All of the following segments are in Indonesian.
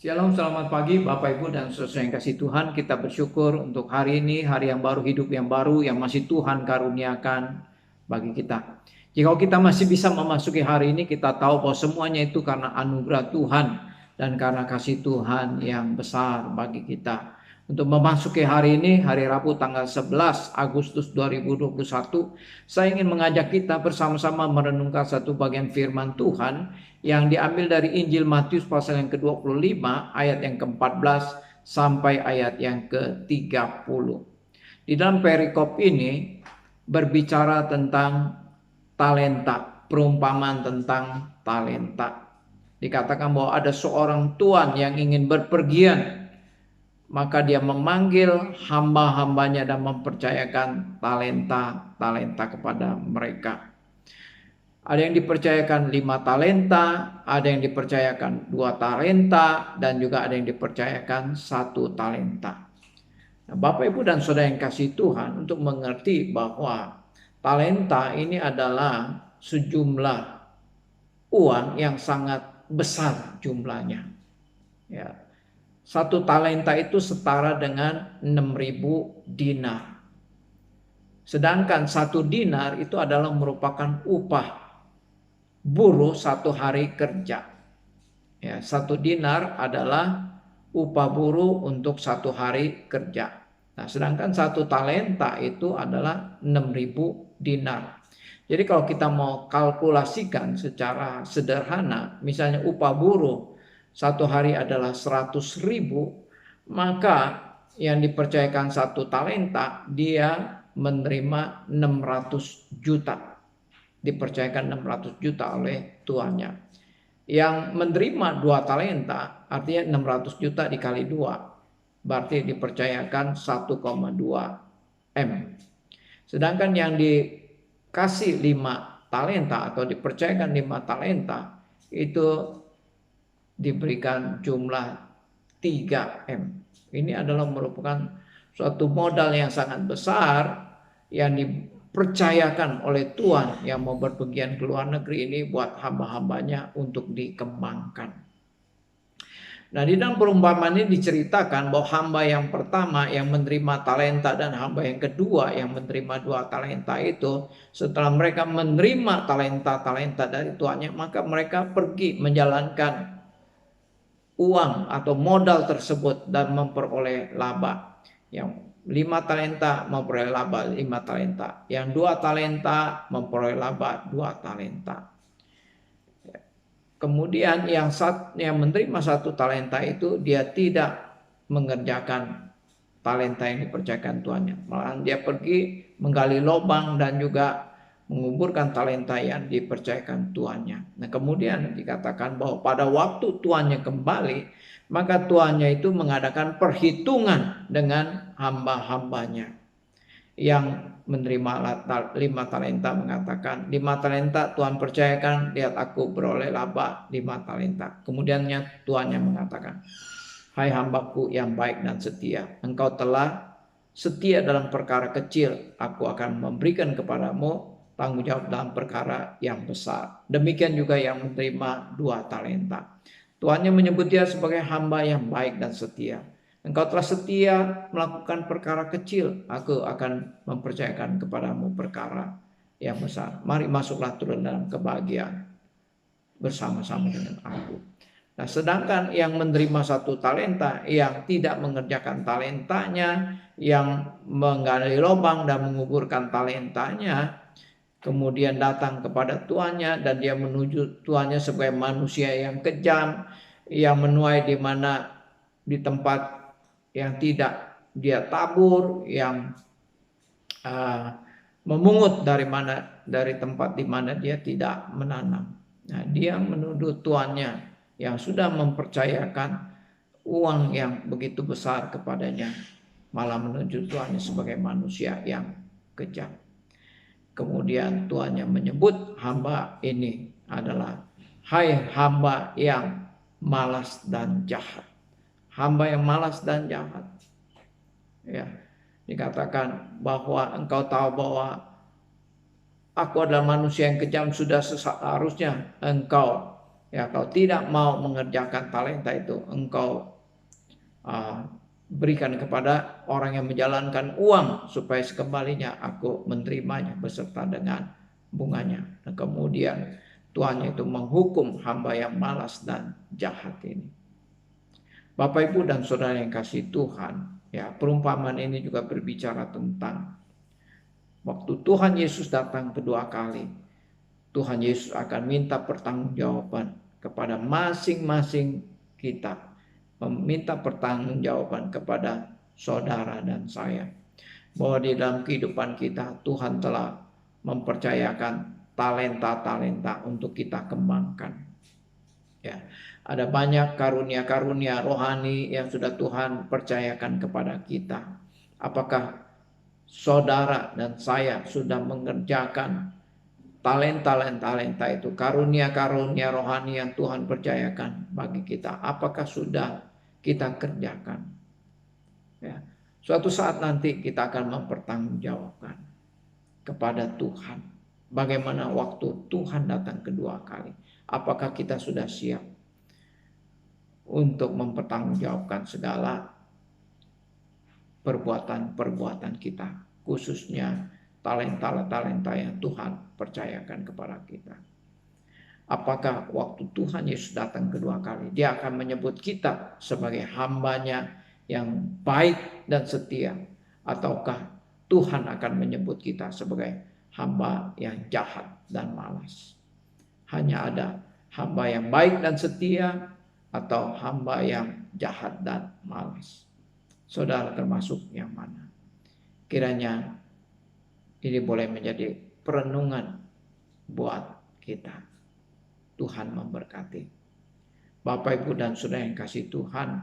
Shalom, selamat pagi Bapak Ibu dan saudara yang kasih Tuhan. Kita bersyukur untuk hari ini, hari yang baru, hidup yang baru yang masih Tuhan karuniakan bagi kita. Jika kita masih bisa memasuki hari ini, kita tahu bahwa semuanya itu karena anugerah Tuhan dan karena kasih Tuhan yang besar bagi kita. Untuk memasuki hari ini, hari Rabu tanggal 11 Agustus 2021, saya ingin mengajak kita bersama-sama merenungkan satu bagian firman Tuhan yang diambil dari Injil Matius pasal yang ke-25 ayat yang ke-14 sampai ayat yang ke-30. Di dalam perikop ini berbicara tentang talenta, perumpamaan tentang talenta. Dikatakan bahwa ada seorang tuan yang ingin berpergian, maka dia memanggil hamba-hambanya dan mempercayakan talenta-talenta kepada mereka. Ada yang dipercayakan 5 talenta, ada yang dipercayakan 2 talenta, dan juga ada yang dipercayakan 1 talenta. Nah, Bapak Ibu dan Saudara yang kasih Tuhan, untuk mengerti bahwa talenta ini adalah sejumlah uang yang sangat besar jumlahnya. Ya. 1 talenta itu setara dengan 6.000 dinar. Sedangkan 1 dinar itu adalah merupakan upah buruh 1 hari kerja. Ya, 1 dinar adalah upah buruh untuk 1 hari kerja. Nah, sedangkan 1 talenta itu adalah 6.000 dinar. Jadi kalau kita mau kalkulasikan secara sederhana, misalnya upah buruh 1 hari adalah 100.000, maka yang dipercayakan 1 talenta dia menerima 600 juta. Dipercayakan 600 juta oleh tuannya. Yang menerima 2 talenta artinya 600 juta dikali 2, berarti dipercayakan 1,2 M. Sedangkan yang dikasih 5 talenta atau dipercayakan 5 talenta itu diberikan jumlah 3 M. Ini adalah merupakan suatu modal yang sangat besar yang dipercayakan oleh Tuhan yang mau berpergian ke luar negeri ini buat hamba-hambanya untuk dikembangkan. Nah, di dalam perumpamaan ini diceritakan bahwa hamba yang pertama yang menerima talenta dan hamba yang kedua yang menerima 2 talenta itu, setelah mereka menerima talenta-talenta dari tuannya, maka mereka pergi menjalankan uang atau modal tersebut dan memperoleh laba. Yang 5 talenta memperoleh laba 5 talenta. Yang 2 talenta memperoleh laba 2 talenta. Kemudian yang menerima 1 talenta itu dia tidak mengerjakan talenta yang dipercayakan tuannya. Malahan dia pergi menggali lubang dan juga menguburkan talenta yang dipercayakan tuannya. Nah, kemudian dikatakan bahwa pada waktu tuannya kembali, maka tuannya itu mengadakan perhitungan dengan hamba-hambanya. Yang menerima 5 talenta mengatakan, 5 talenta Tuhan percayakan, lihat aku beroleh laba 5 talenta. Kemudiannya tuannya mengatakan, hai hambaku yang baik dan setia, engkau telah setia dalam perkara kecil, aku akan memberikan kepadamu tanggung jawab dalam perkara yang besar. Demikian juga yang menerima 2 talenta. Tuannya menyebut dia sebagai hamba yang baik dan setia. Engkau telah setia melakukan perkara kecil, aku akan mempercayakan kepadamu perkara yang besar. Mari masuklah turun dalam kebahagiaan bersama-sama dengan aku. Nah, sedangkan yang menerima 1 talenta, yang tidak mengerjakan talentanya, yang menggali lubang dan menguburkan talentanya, kemudian datang kepada tuannya dan dia menuju tuannya sebagai manusia yang kejam, yang menuai di mana di tempat yang tidak dia tabur, yang memungut dari tempat di mana dia tidak menanam. Nah, dia menuduh tuannya yang sudah mempercayakan uang yang begitu besar kepadanya, malah menuduh tuannya sebagai manusia yang kejam. Kemudian tuannya menyebut hamba ini adalah, hai hamba yang malas dan jahat. Hamba yang malas dan jahat. Ya, dikatakan bahwa engkau tahu bahwa aku adalah manusia yang kejam, sudah seharusnya engkau Ya, kau tidak mau mengerjakan talenta itu, engkau berikan kepada orang yang menjalankan uang, supaya sekembalinya aku menerimanya beserta dengan bunganya. Dan kemudian Tuhan itu menghukum hamba yang malas dan jahat ini. Bapak, Ibu, dan saudara yang kasih Tuhan, ya, perumpamaan ini juga berbicara tentang waktu Tuhan Yesus datang kedua kali. Tuhan Yesus akan minta pertanggungjawaban kepada masing-masing kita, meminta pertanggungjawaban kepada saudara dan saya, bahwa di dalam kehidupan kita Tuhan telah mempercayakan talenta-talenta untuk kita kembangkan. Ya, ada banyak karunia-karunia rohani yang sudah Tuhan percayakan kepada kita. Apakah saudara dan saya sudah mengerjakan talenta itu, karunia-karunia rohani yang Tuhan percayakan bagi kita? Apakah sudah kita kerjakan? Ya, suatu saat nanti kita akan mempertanggungjawabkan kepada Tuhan. Bagaimana waktu Tuhan datang kedua kali? Apakah kita sudah siap untuk mempertanggungjawabkan segala perbuatan-perbuatan kita, khususnya talenta-talenta yang Tuhan percayakan kepada kita? Apakah waktu Tuhan Yesus datang kedua kali, Dia akan menyebut kita sebagai hambanya yang baik dan setia, ataukah Tuhan akan menyebut kita sebagai hamba yang jahat dan malas? Hanya ada hamba yang baik dan setia atau hamba yang jahat dan malas. Saudara termasuk yang mana? Kiranya ini boleh menjadi perenungan buat kita. Tuhan memberkati. Bapak, Ibu, dan saudara yang kasih Tuhan,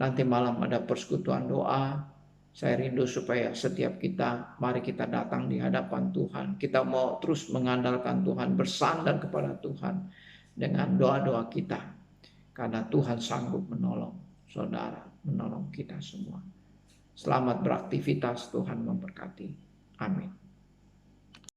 nanti malam ada persekutuan doa. Saya rindu supaya setiap kita, mari kita datang di hadapan Tuhan. Kita mau terus mengandalkan Tuhan, bersandar kepada Tuhan dengan doa-doa kita. Karena Tuhan sanggup menolong saudara, menolong kita semua. Selamat beraktivitas, Tuhan memberkati. Amin.